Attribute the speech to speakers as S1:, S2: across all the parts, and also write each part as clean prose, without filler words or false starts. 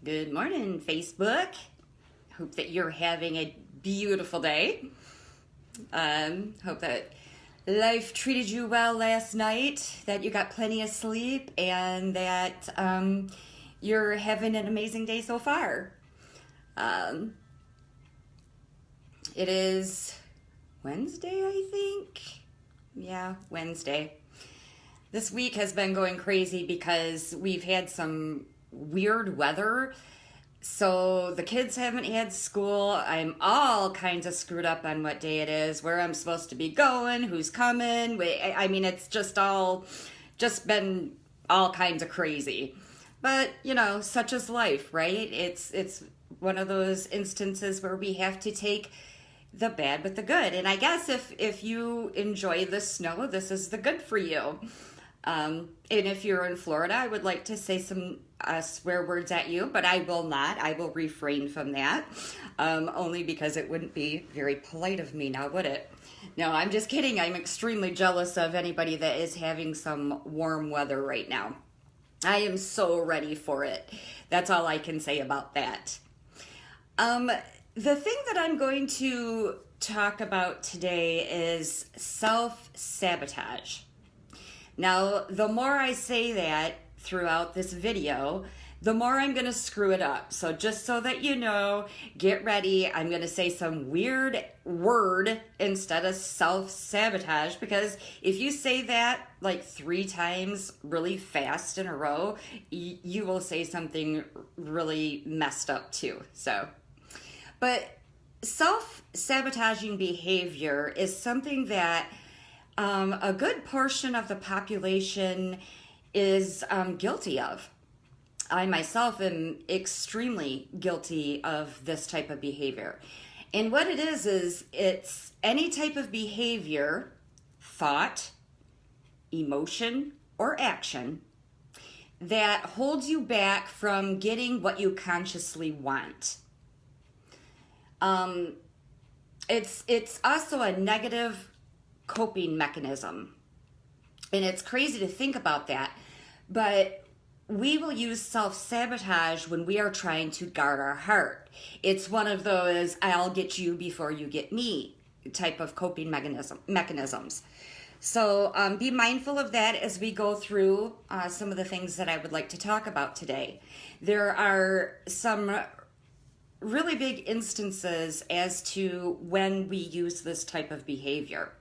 S1: Good morning, Facebook. Hope that you're having a beautiful day. Hope that life treated you well last night, that you got plenty of sleep, and that you're having an amazing day so far. It is Wednesday, I think. Yeah, Wednesday. This week has been going crazy because we've had some weird weather. So the kids haven't had school. I'm all kinds of screwed up on what day it is, where I'm supposed to be going, who's coming. I mean, it's just been all kinds of crazy. But, such is life, right? It's one of those instances where we have to take the bad with the good. And I guess if you enjoy the snow, this is the good for you. And if you're in Florida, I would like to say some swear words at you, but I will not. I will refrain from that, only because it wouldn't be very polite of me now, would it? No, I'm just kidding. I'm extremely jealous of anybody that is having some warm weather right now. I am so ready for it. That's all I can say about that. The thing that I'm going to talk about today is self-sabotage. Now, the more I say that throughout this video, the more I'm going to screw it up. So just so that you know, get ready. I'm going to say some weird word instead of self-sabotage, because if you say that like 3 times really fast in a row, you will say something really messed up too. But self-sabotaging behavior is something that a good portion of the population is guilty of. I myself am extremely guilty of this type of behavior. And what it is it's any type of behavior, thought, emotion, or action that holds you back from getting what you consciously want. It's also a negative coping mechanism. And it's crazy to think about that, but we will use self-sabotage when we are trying to guard our heart. It's one of those I'll get you before you get me type of coping mechanisms. So be mindful of that as we go through some of the things that I would like to talk about today. There are some really big instances as to when we use this type of behavior.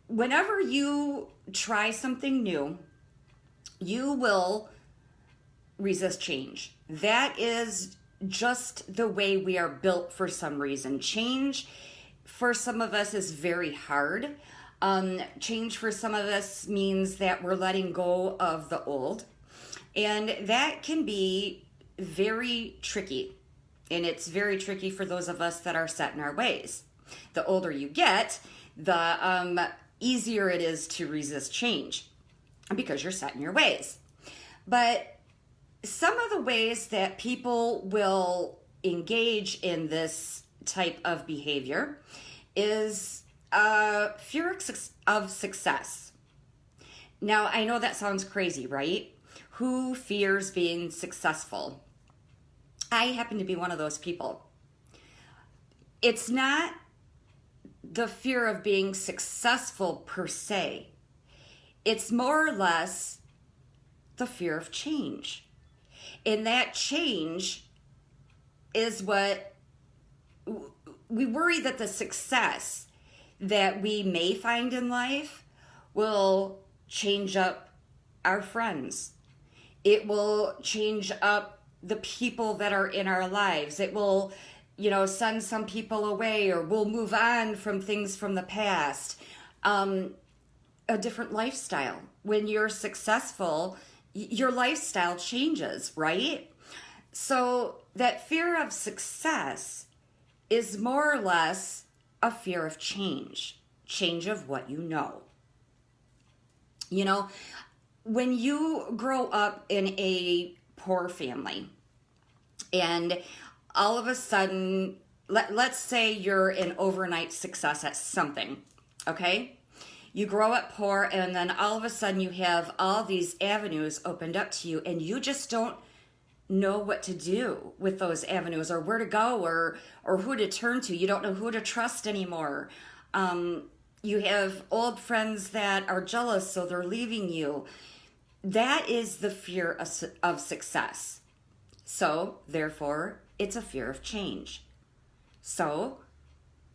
S1: Whenever you try something new, you will resist change. That is just the way we are built for some reason. Change for some of us is very hard. Change for some of us means that we're letting go of the old. And that can be very tricky. And it's very tricky for those of us that are set in our ways. The older you get, the easier it is to resist change because you're set in your ways. But some of the ways that people will engage in this type of behavior is fear of success. Now, I know that sounds crazy, right? Who fears being successful? I happen to be one of those people. It's not the fear of being successful per se. It's more or less the fear of change. And that change is what we worry that the success that we may find in life will change up our friends. It will change up the people that are in our lives. It will send some people away, or we'll move on from things from the past. A different lifestyle. When you're successful, your lifestyle changes, right? So that fear of success is more or less a fear of change of what you know. When you grow up in a poor family and all of a sudden, let's say you're an overnight success at something, okay? You grow up poor, and then all of a sudden you have all these avenues opened up to you, and you just don't know what to do with those avenues, or where to go, or who to turn to. You don't know who to trust anymore. You have old friends that are jealous, so they're leaving you. That is the fear of success. So, therefore, it's a fear of change. So,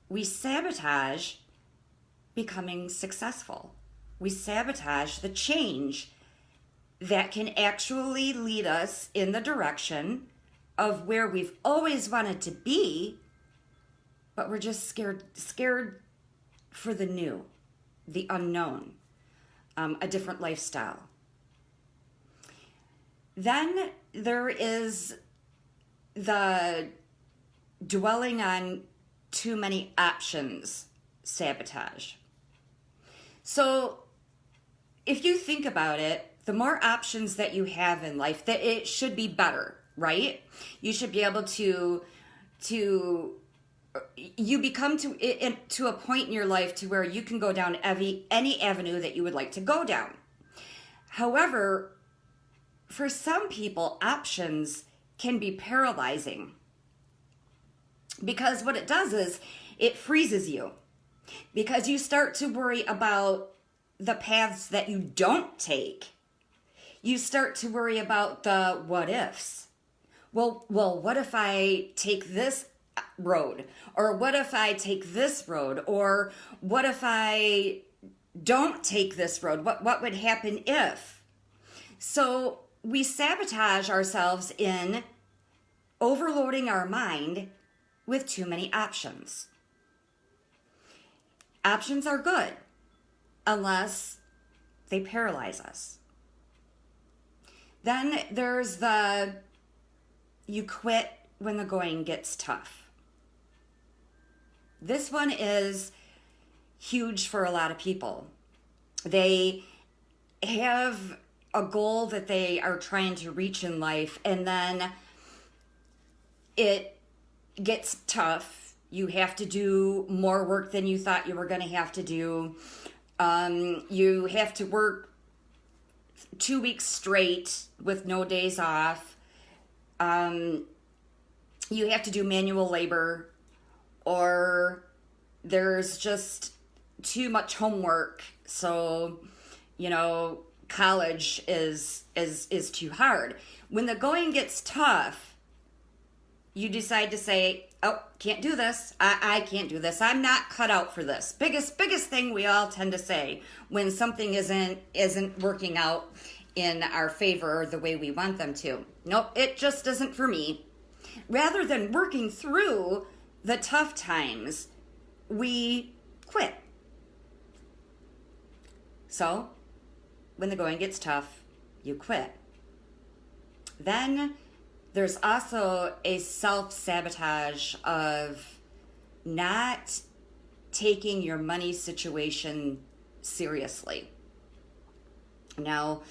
S1: we sabotage becoming successful. We sabotage the change that can actually lead us in the direction of where we've always wanted to be, but we're just scared for the new, the unknown, a different lifestyle. Then there is the dwelling on too many options sabotage. So if you think about it, the more options that you have in life, that it should be better, right? You should be able to you become to a point in your life to where you can go down any avenue that you would like to go down. However, for some people, options can be paralyzing, because what it does is it freezes you, because you start to worry about the paths that you don't take. You start to worry about the what ifs. Well, what if I take this road? Or what if I take this road? Or what if I don't take this road? What would happen if? So we sabotage ourselves in overloading our mind with too many options. Options are good unless they paralyze us. Then there's you quit when the going gets tough. This one is huge for a lot of people. They have a goal that they are trying to reach in life, and then it gets tough. You have to do more work than you thought you were going to have to do. You have to work 2 weeks straight with no days off. You have to do manual labor, or there's just too much homework. So, college is too hard. When the going gets tough, you decide to say, oh, can't do this. I can't do this. I'm not cut out for this. Biggest thing we all tend to say when something isn't working out in our favor the way we want them to. Nope, it just isn't for me. Rather than working through the tough times, we quit. So, when the going gets tough, you quit. Then there's also a self-sabotage of not taking your money situation seriously. Now,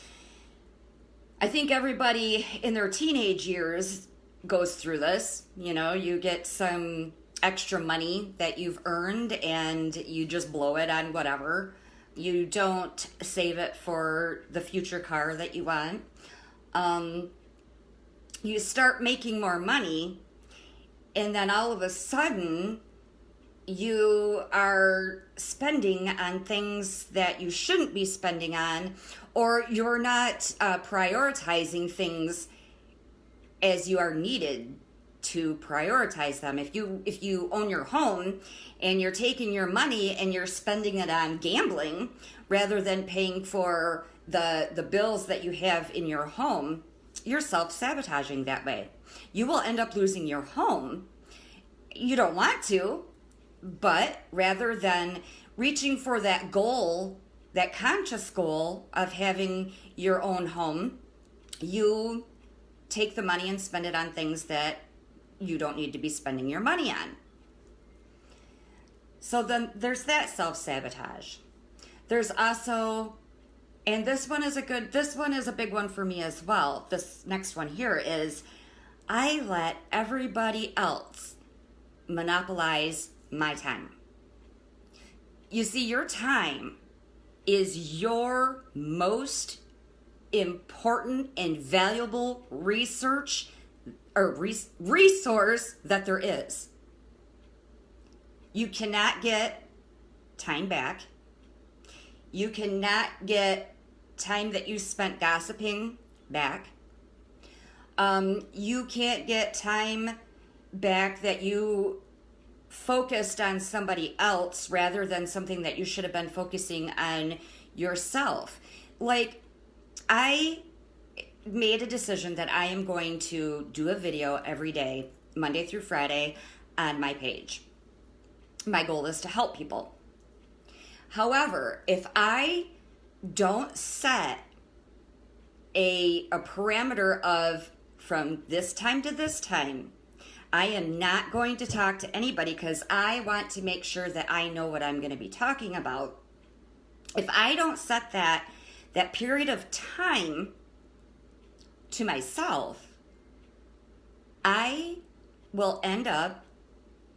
S1: I think everybody in their teenage years goes through this. You get some extra money that you've earned and you just blow it on whatever. You don't save it for the future car that you want. You start making more money, and then all of a sudden you are spending on things that you shouldn't be spending on, or you're not prioritizing things as you are needed to prioritize them. If you own your home and you're taking your money and you're spending it on gambling rather than paying for the bills that you have in your home, you're self-sabotaging that way. You will end up losing your home. You don't want to, but rather than reaching for that goal, that conscious goal of having your own home, you take the money and spend it on things that you don't need to be spending your money on. So then there's that self-sabotage. There's also, and this one is a big one for me as well. This next one here is, I let everybody else monopolize my time. You see, your time is your most important and valuable resource that there is. You cannot get time back. You cannot get time that you spent gossiping back. You can't get time back that you focused on somebody else rather than something that you should have been focusing on yourself. Like, I made a decision that I am going to do a video every day, Monday through Friday, on my page. My goal is to help people. However, if I don't set a parameter of from this time to this time, I am not going to talk to anybody because I want to make sure that I know what I'm going to be talking about. If I don't set that period of time to myself, I will end up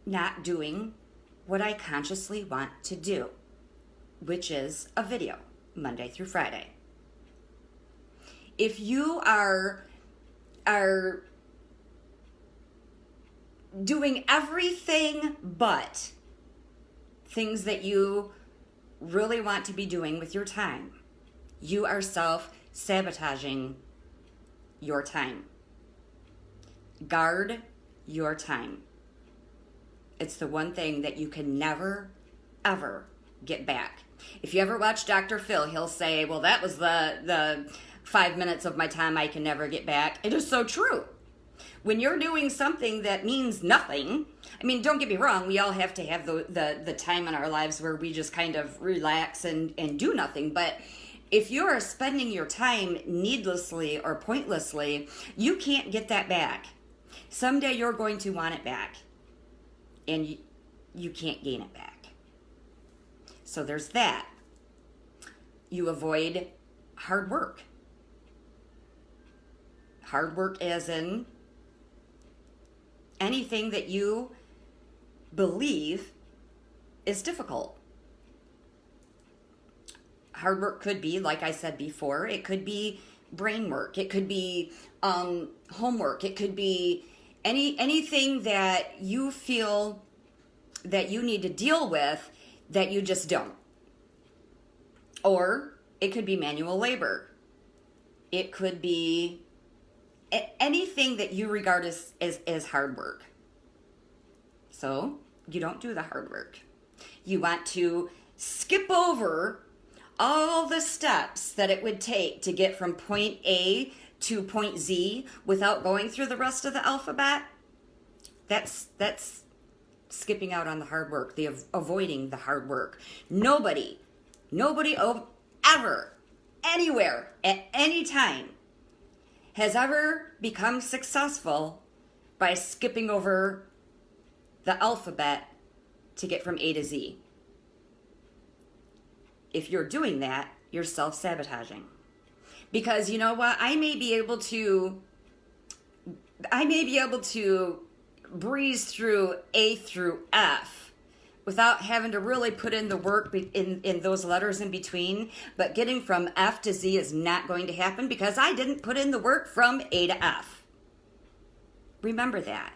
S1: not doing what I consciously want to do, which is a video Monday through Friday. If you are doing everything but things that you really want to be doing with your time, you are self-sabotaging your time. Guard your time. It's the one thing that you can never, ever get back. If you ever watch Dr. Phil, he'll say, well, that was the 5 minutes of my time I can never get back. It is so true. When you're doing something that means nothing, I mean, don't get me wrong, we all have to have the time in our lives where we just kind of relax and do nothing. But if you're spending your time needlessly or pointlessly, you can't get that back. Someday you're going to want it back, and you can't gain it back. So there's that. You avoid hard work. Hard work as in anything that you believe is difficult. Hard work could be, like I said before, it could be brain work. It could be homework. It could be anything that you feel that you need to deal with that you just don't. Or it could be manual labor. It could be anything that you regard as hard work. So you don't do the hard work. You want to skip over all the steps that it would take to get from point A to point Z without going through the rest of the alphabet. That's skipping out on the hard work, avoiding the hard work. Nobody ever, anywhere, at any time has ever become successful by skipping over the alphabet to get from A to Z. If you're doing that, you're self-sabotaging. Because you know what? I may be able to breeze through A through F without having to really put in the work in those letters in between. But getting from F to Z is not going to happen because I didn't put in the work from A to F. Remember that.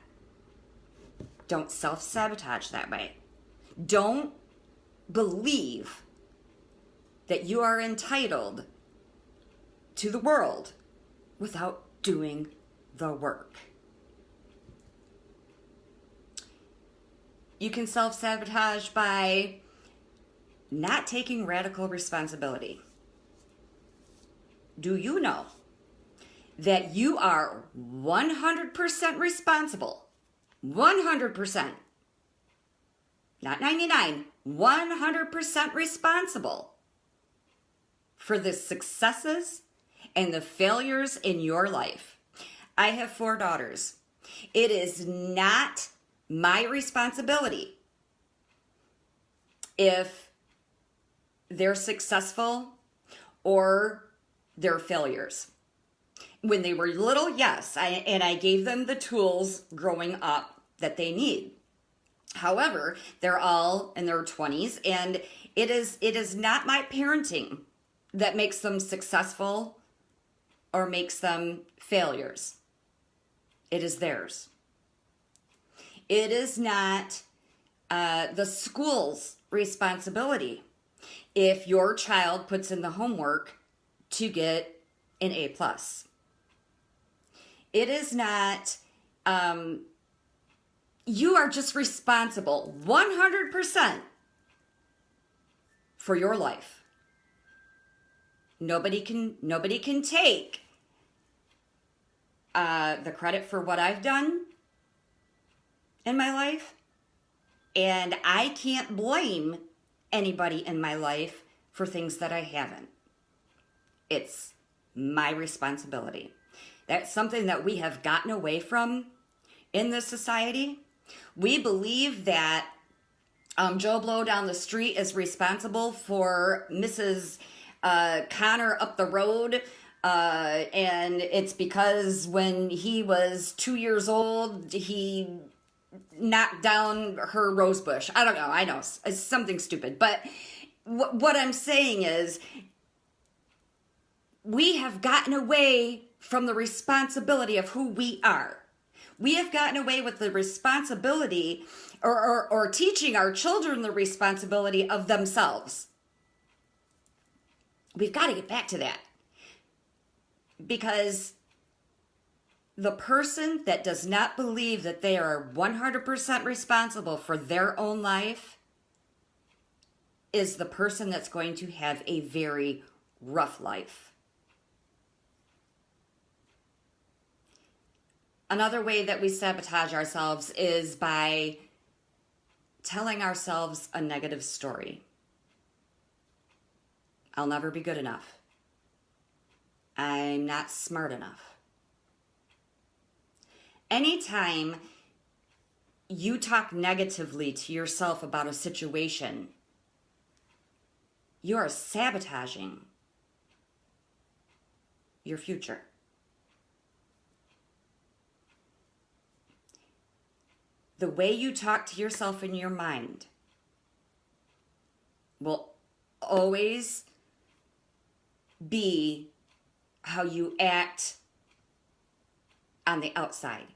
S1: Don't self-sabotage that way. Don't believe that you are entitled to the world without doing the work. You can self-sabotage by not taking radical responsibility. Do you know that you are 100% responsible? 100%. Not 99, 100% responsible for the successes and the failures in your life. I have 4 daughters. It is not my responsibility if they're successful or they're failures. When they were little, yes, I gave them the tools growing up that they need. However, they're all in their 20s, and It is not my parenting that makes them successful or makes them failures. It is theirs. It is not the school's responsibility if your child puts in the homework to get an A plus. It is not, you are just responsible 100% for your life. Nobody can take the credit for what I've done in my life, and I can't blame anybody in my life for things that I haven't. It's my responsibility. That's something that we have gotten away from in this society. We believe that Joe Blow down the street is responsible for Mrs. Connor up the road, and it's because when he was 2 years old, he knocked down her rose bush. I don't know. I know it's something stupid. But what I'm saying is we have gotten away from the responsibility of who we are. We have gotten away with the responsibility or teaching our children the responsibility of themselves. We've got to get back to that. Because the person that does not believe that they are 100% responsible for their own life is the person that's going to have a very rough life. Another way that we sabotage ourselves is by telling ourselves a negative story. I'll never be good enough. I'm not smart enough. Anytime you talk negatively to yourself about a situation, you are sabotaging your future. The way you talk to yourself in your mind will always be how you act on the outside.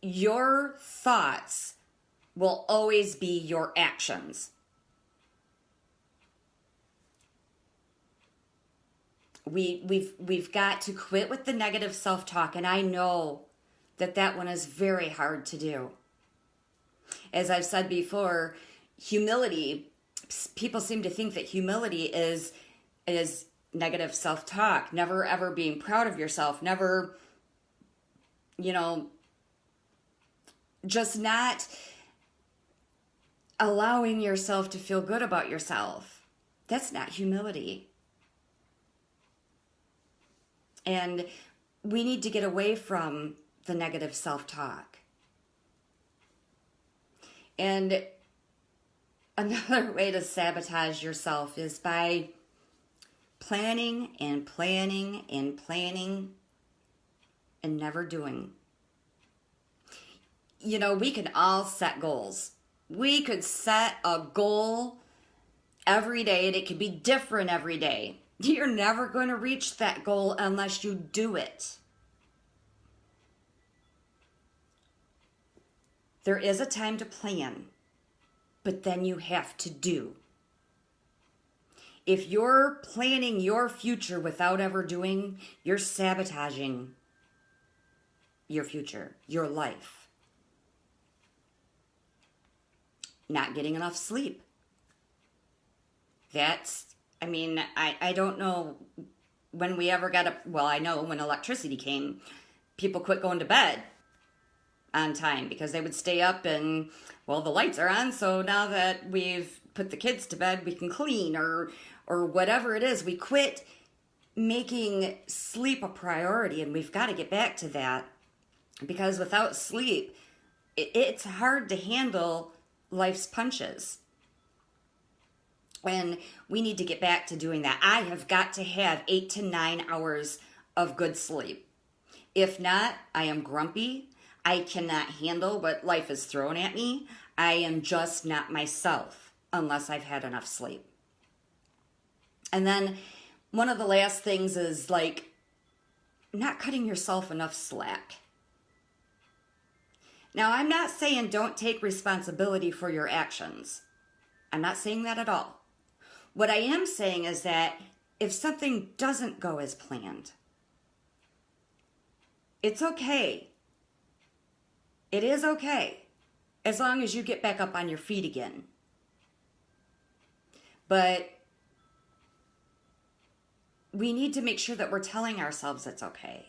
S1: Your thoughts will always be your actions. We've got to quit with the negative self-talk, and I know that one is very hard to do. As I've said before, humility, people seem to think that humility is negative self-talk, never ever being proud of yourself, never, just not allowing yourself to feel good about yourself. That's not humility. And we need to get away from the negative self-talk. And another way to sabotage yourself is by planning and planning and planning and never doing. We can all set goals. We could set a goal every day, and it could be different every day. You're never going to reach that goal unless you do it. There is a time to plan, but then you have to do. If you're planning your future without ever doing, you're sabotaging your future, your life. Not getting enough sleep. I don't know when we ever I know when electricity came, people quit going to bed on time because they would stay up and, the lights are on, so now that we've put the kids to bed, we can clean or whatever it is. We quit making sleep a priority, and we've got to get back to that, because without sleep, it's hard to handle life's punches. And we need to get back to doing that. I have got to have 8 to 9 hours of good sleep. If not, I am grumpy. I cannot handle what life is throwing at me. I am just not myself unless I've had enough sleep. And then one of the last things is like not cutting yourself enough slack. Now, I'm not saying don't take responsibility for your actions. I'm not saying that at all. What I am saying is that if something doesn't go as planned, it's okay. It is okay, as long as you get back up on your feet again. But we need to make sure that we're telling ourselves it's okay,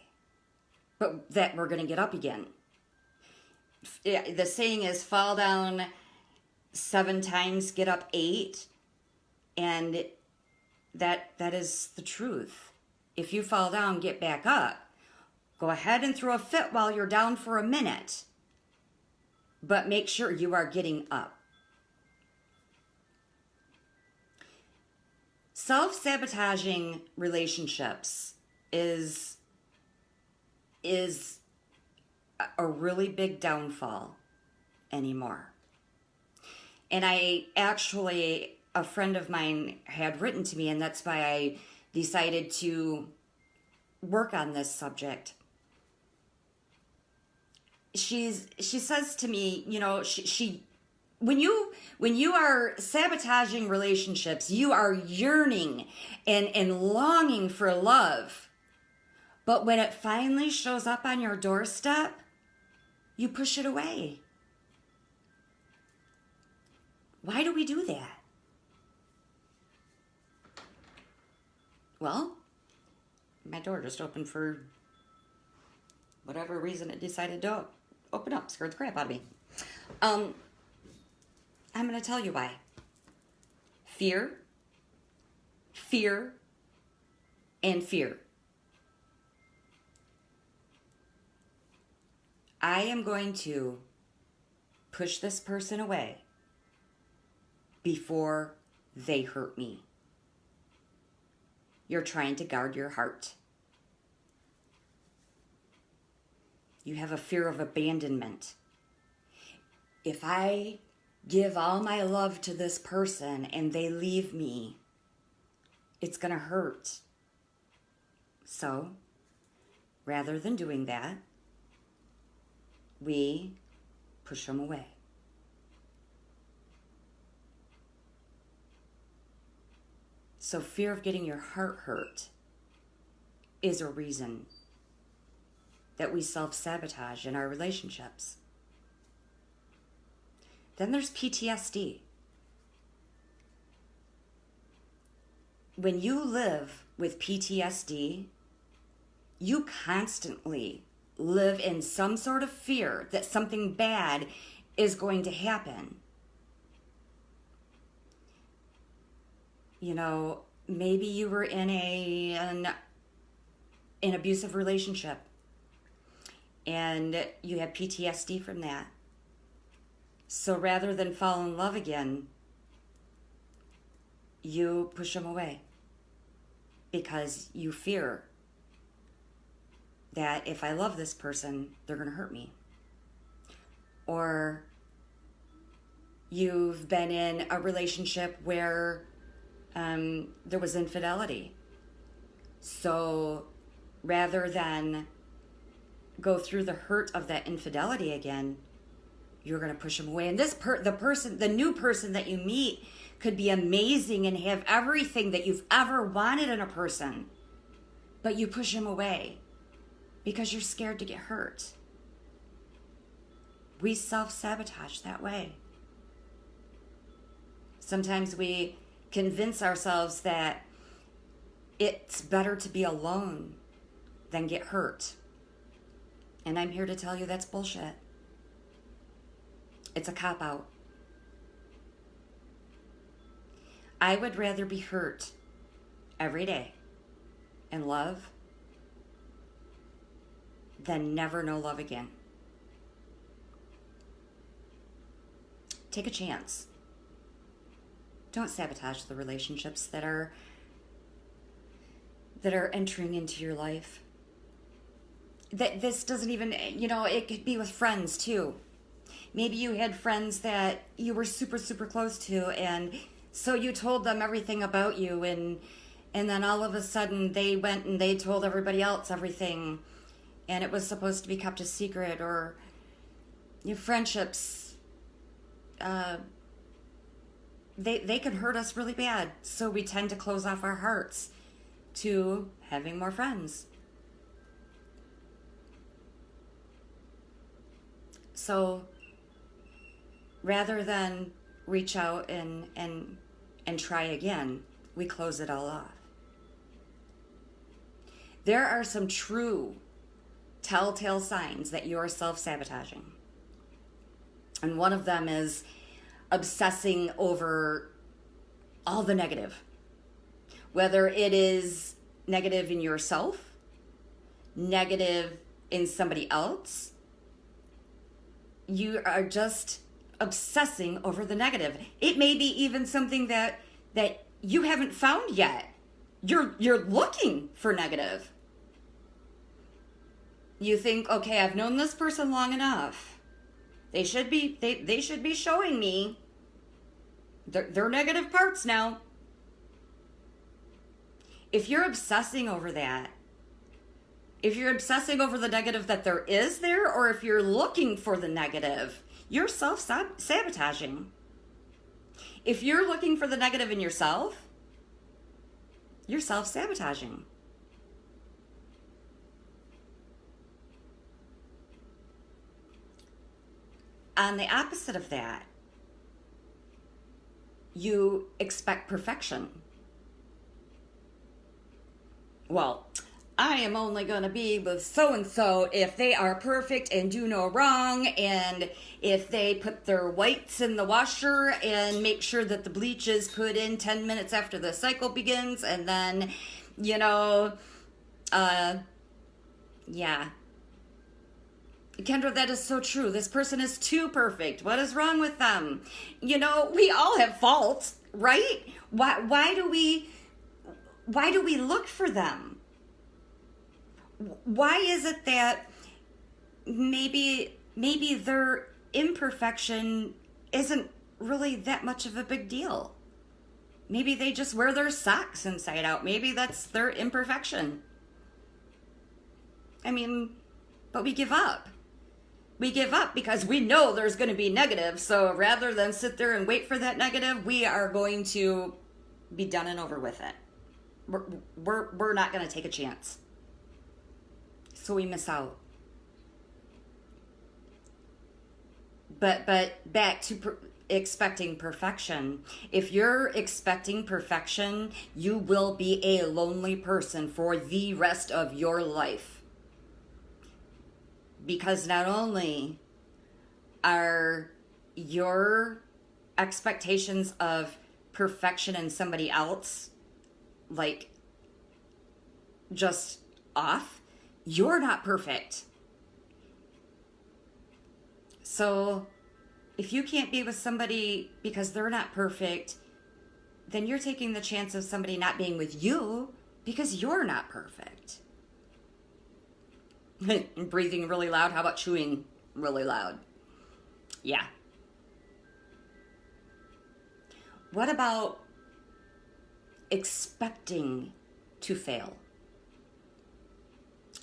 S1: but that we're going to get up again. The saying is fall down 7 times, get up 8. And that is the truth. If you fall down, get back up. Go ahead and throw a fit while you're down for a minute. But make sure you are getting up. Self-sabotaging relationships is a really big downfall anymore. And a friend of mine had written to me, and that's why I decided to work on this subject. She says to me, you know, when you are sabotaging relationships, you are yearning and longing for love. But when it finally shows up on your doorstep, you push it away. Why do we do that? Well, my door just opened for whatever reason it decided to open up. Scared the crap out of me. I'm going to tell you why. Fear, and fear. I am going to push this person away before they hurt me. You're trying to guard your heart. You have a fear of abandonment. If I give all my love to this person and they leave me, it's going to hurt. So, rather than doing that, we push them away. So fear of getting your heart hurt is a reason that we self-sabotage in our relationships. Then there's PTSD. When you live with PTSD, you constantly live in some sort of fear that something bad is going to happen. You know, maybe you were in an abusive relationship and you have PTSD from that. So rather than fall in love again, you push them away because you fear that if I love this person, they're going to hurt me. Or you've been in a relationship where there was infidelity. So rather than go through the hurt of that infidelity again, you're going to push them away. And the new person that you meet could be amazing and have everything that you've ever wanted in a person, but you push them away because you're scared to get hurt. We self-sabotage that way. Sometimes we convince ourselves that it's better to be alone than get hurt. And I'm here to tell you that's bullshit. It's a cop-out. I would rather be hurt every day and love than never know love again. Take a chance. Don't sabotage the relationships that are entering into your life. This doesn't even, it could be with friends too. Maybe you had friends that you were super, super close to, and so you told them everything about you, and And then all of a sudden they went and they told everybody else everything, and it was supposed to be kept a secret. Or your friendships, they can hurt us really bad. So we tend to close off our hearts to having more friends. So rather than reach out and try again, we close it all off. There are some true telltale signs that you're self-sabotaging. And one of them is obsessing over all the negative. Whether it is negative in yourself, negative in somebody else, you are just obsessing over the negative. It may be even something that you haven't found yet. You're looking for negative. You think, okay, I've known this person long enough. They should be showing me their negative parts now. If you're obsessing over that, if you're obsessing over the negative that there is there, or if you're looking for the negative, you're self-sabotaging. If you're looking for the negative in yourself, you're self-sabotaging. On the opposite of that, you expect perfection. Well, I am only going to be with so-and-so if they are perfect and do no wrong, and if they put their whites in the washer and make sure that the bleach is put in 10 minutes after the cycle begins, and then, yeah. Kendra, that is so true. This person is too perfect. What is wrong with them? We all have faults, right? Why do we look for them? Why is it that maybe their imperfection isn't really that much of a big deal? Maybe they just wear their socks inside out. Maybe that's their imperfection. But we give up. We give up because we know there's going to be negative. So rather than sit there and wait for that negative, we are going to be done and over with it. We're not going to take a chance. So we miss out. But back to expecting perfection. If you're expecting perfection, you will be a lonely person for the rest of your life. Because not only are your expectations of perfection in somebody else just off, you're not perfect. So if you can't be with somebody because they're not perfect, then you're taking the chance of somebody not being with you because you're not perfect. Breathing really loud. How about chewing really loud? Yeah. What about expecting to fail?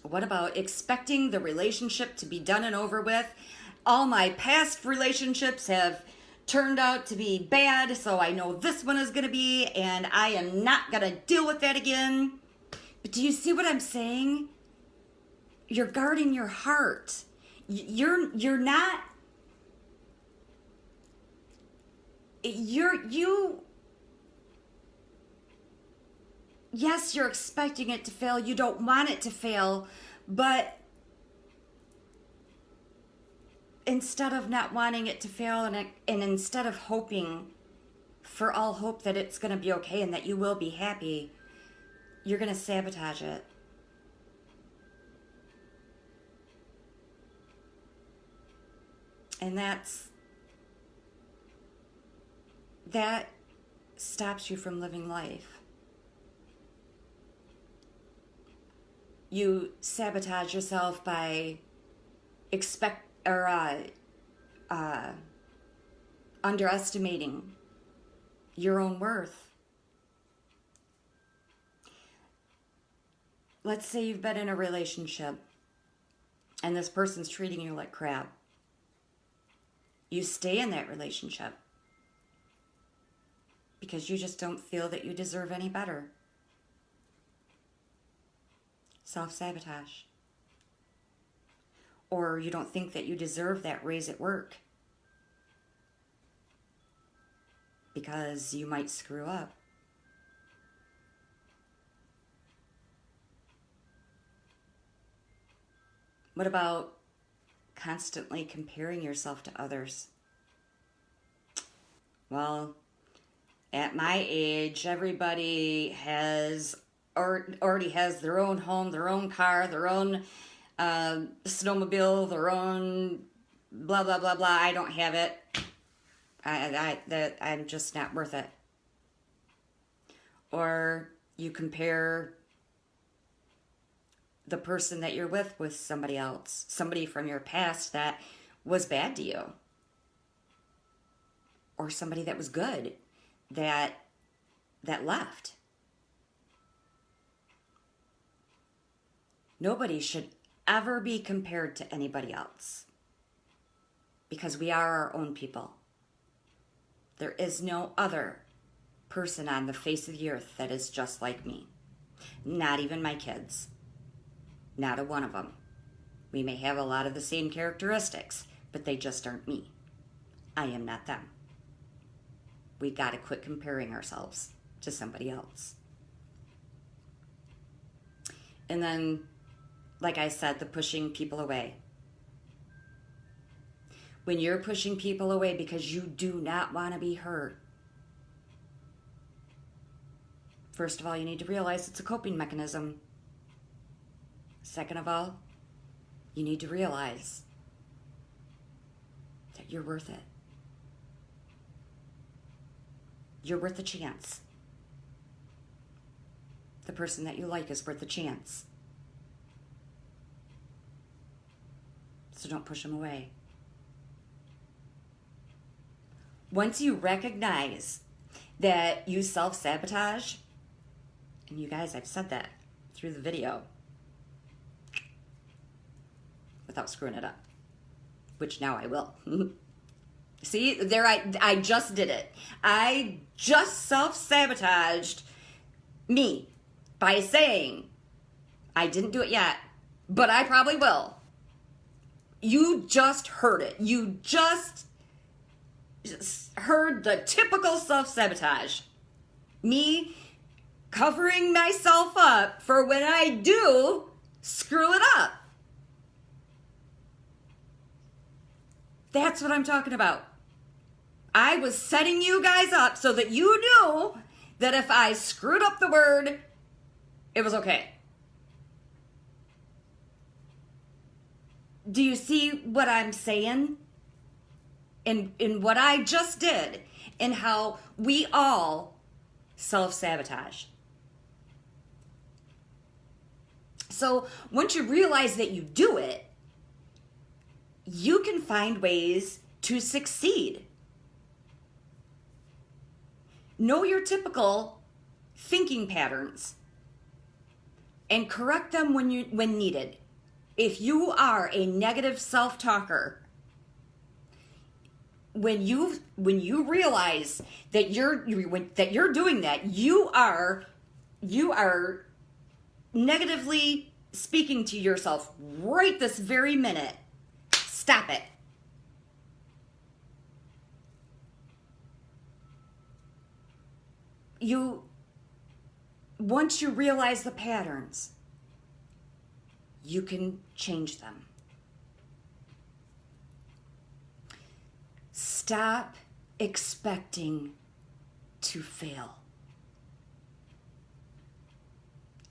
S1: What about expecting the relationship to be done and over with? All my past relationships have turned out to be bad, so I know this one is going to be, and I am not going to deal with that again. But do you see what I'm saying? You're guarding your heart. You're not. Yes, you're expecting it to fail. You don't want it to fail, but instead of not wanting it to fail and instead of hoping for all hope that it's going to be okay and that you will be happy, you're going to sabotage it. And that stops you from living life. You sabotage yourself by underestimating your own worth. let's say you've been in a relationship and this person's treating you like crap. You stay in that relationship because you just don't feel that you deserve any better. Self-sabotage. Or you don't think that you deserve that raise at work because you might screw up. What about constantly comparing yourself to others? Well, at my age, everybody already has their own home, their own car, their own snowmobile, their own blah, blah, blah, blah. I don't have it. I'm just not worth it. Or you compare the person that you're with somebody else, somebody from your past that was bad to you, or somebody that was good that left. Nobody should ever be compared to anybody else because we are our own people. There is no other person on the face of the earth that is just like me. Not even my kids. Not a one of them. We may have a lot of the same characteristics, but they just aren't me. I am not them. We gotta quit comparing ourselves to somebody else. And then, like I said, the pushing people away. When you're pushing people away because you do not want to be hurt, first of all, you need to realize it's a coping mechanism. Second of all, you need to realize that you're worth it. You're worth a chance. The person that you like is worth a chance. So don't push them away. Once you recognize that you self-sabotage, and you guys, I've said that through the video without screwing it up, which now I will. See, there I just did it. I just self-sabotaged me by saying, I didn't do it yet, but I probably will. You just heard it. You just heard the typical self-sabotage. Me covering myself up for when I do screw it up. That's what I'm talking about. I was setting you guys up so that you knew that if I screwed up the word, it was okay. Do you see what I'm saying? In what I just did, and how we all self-sabotage. So once you realize that you do it, you can find ways to succeed. Know your typical thinking patterns and correct them when needed. If you are a negative self-talker, when you realize that you're doing that, you are negatively speaking to yourself right this very minute. Stop it. Once you realize the patterns, you can change them. Stop expecting to fail.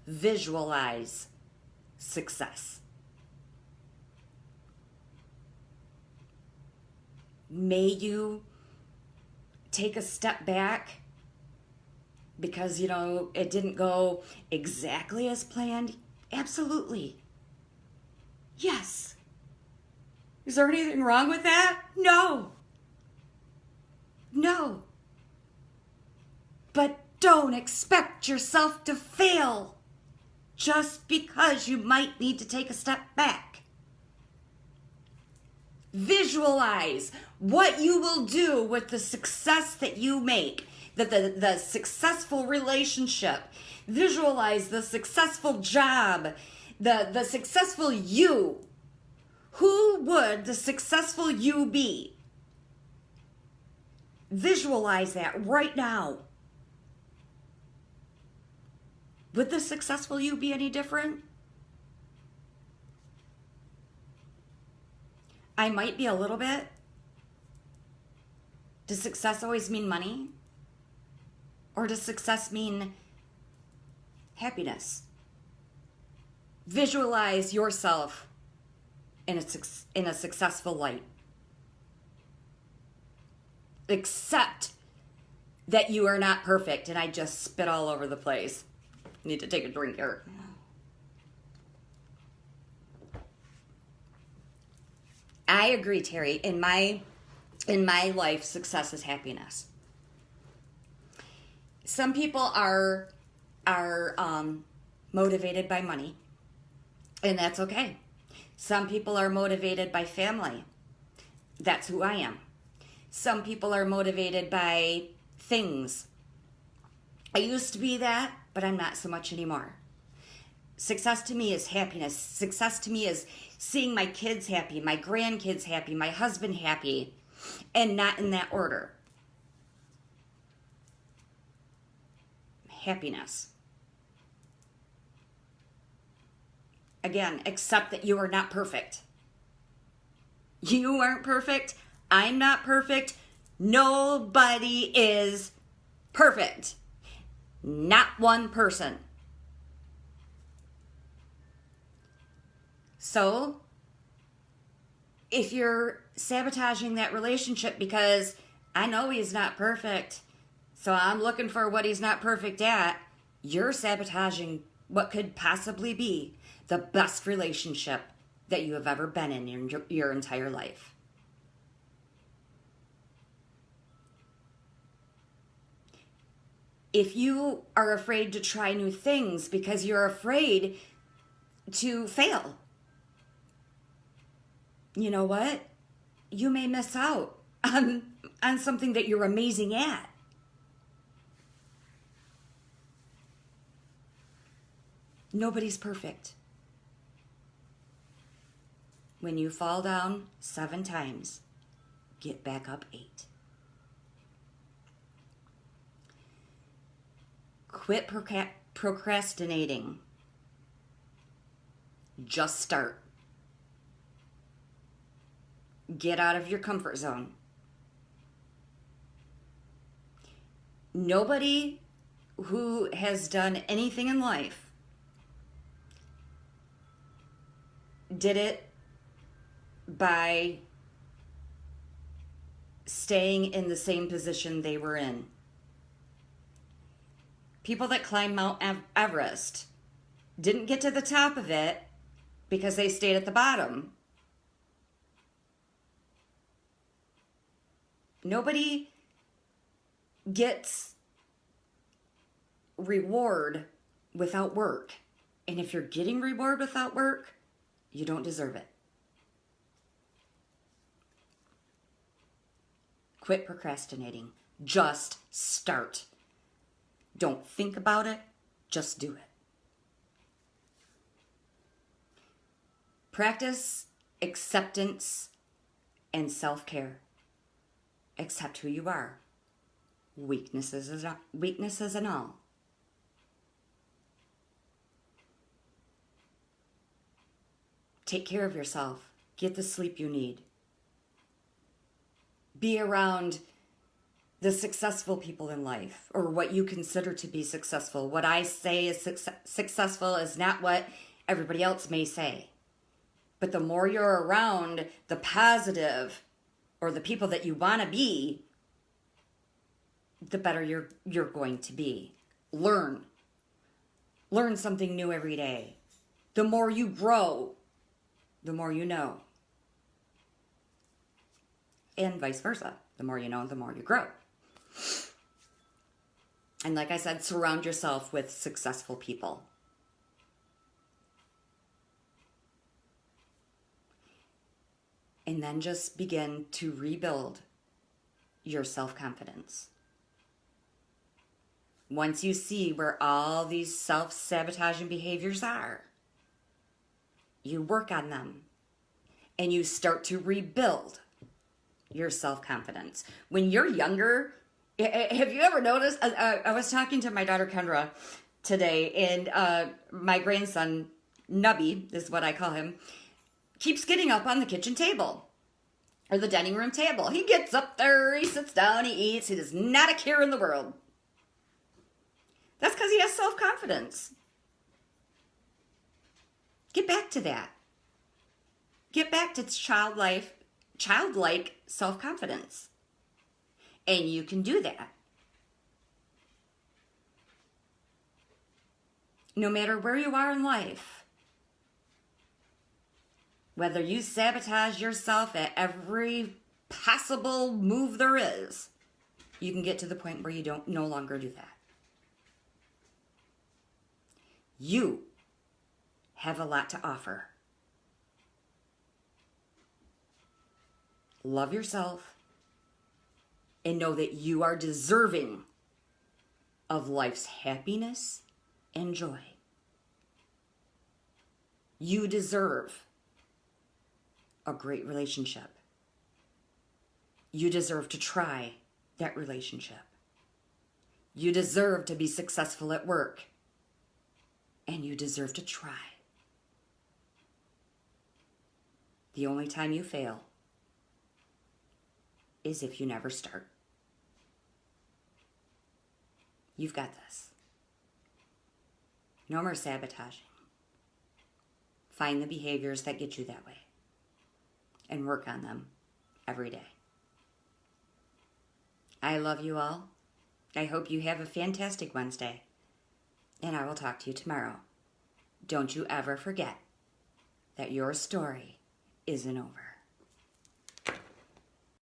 S1: Visualize success. May you take a step back because, it didn't go exactly as planned? Absolutely. Yes. Is there anything wrong with that? No. No. But don't expect yourself to fail. just because you might need to take a step back. Visualize what you will do with the success that you make, the successful relationship. Visualize the successful job, the successful you. Who would the successful you be? Visualize that right now. Would the successful you be any different? I might be a little bit. Does success always mean money? Or does success mean happiness? Visualize yourself in a successful light. Accept that you are not perfect. And I just spit all over the place. Need to take a drink here. I agree, Terry. In my life, success is happiness. Some people are motivated by money, and that's okay. Some people are motivated by family. That's who I am. Some people are motivated by things. I used to be that, but I'm not so much anymore. Success to me is happiness. Success to me is seeing my kids happy, my grandkids happy, my husband happy, and not in that order. Happiness. Again, accept that you are not perfect. You aren't perfect. I'm not perfect. Nobody is perfect. Not one person. So, if you're sabotaging that relationship because I know he's not perfect, so I'm looking for what he's not perfect at, you're sabotaging what could possibly be the best relationship that you have ever been in your entire life. If you are afraid to try new things because you're afraid to fail, you know what? You may miss out on something that you're amazing at. Nobody's perfect. When you fall down 7 times, get back up 8. Quit procrastinating. Just start. Get out of your comfort zone. Nobody who has done anything in life did it by staying in the same position they were in. People that climb Mount Everest didn't get to the top of it because they stayed at the bottom. Nobody gets reward without work. And if you're getting reward without work, you don't deserve it. Quit procrastinating. Just start. Don't think about it. Just do it. Practice acceptance and self-care. Accept who you are. Weaknesses and all. Take care of yourself. Get the sleep you need. Be around the successful people in life, or what you consider to be successful. What I say is successful is not what everybody else may say. But the more you're around the positive or the people that you want to be, the better you're going to be. Learn something new every day. The more you grow, the more you know. And vice versa. The more you know, the more you grow. And like I said, surround yourself with successful people. And then just begin to rebuild your self-confidence. Once you see where all these self-sabotaging behaviors are, you work on them and you start to rebuild your self-confidence. When you're younger, have you ever noticed? I was talking to my daughter Kendra today, and my grandson, Nubby is what I call him, keeps getting up on the kitchen table or the dining room table. He gets up there, he sits down, he eats, he does not a care in the world. That's because he has self-confidence. Get back to that. Get back to childlike self-confidence. And you can do that. No matter where you are in life, whether you sabotage yourself at every possible move there is, you can get to the point where you don't no longer do that. You have a lot to offer. Love yourself and know that you are deserving of life's happiness and joy. You deserve a great relationship. You deserve to try that relationship. You deserve to be successful at work. And you deserve to try. The only time you fail is if you never start. You've got this. No more sabotaging. Find the behaviors that get you that way and work on them every day. I love you all. I hope you have a fantastic Wednesday. And I will talk to you tomorrow. Don't you ever forget that your story isn't over.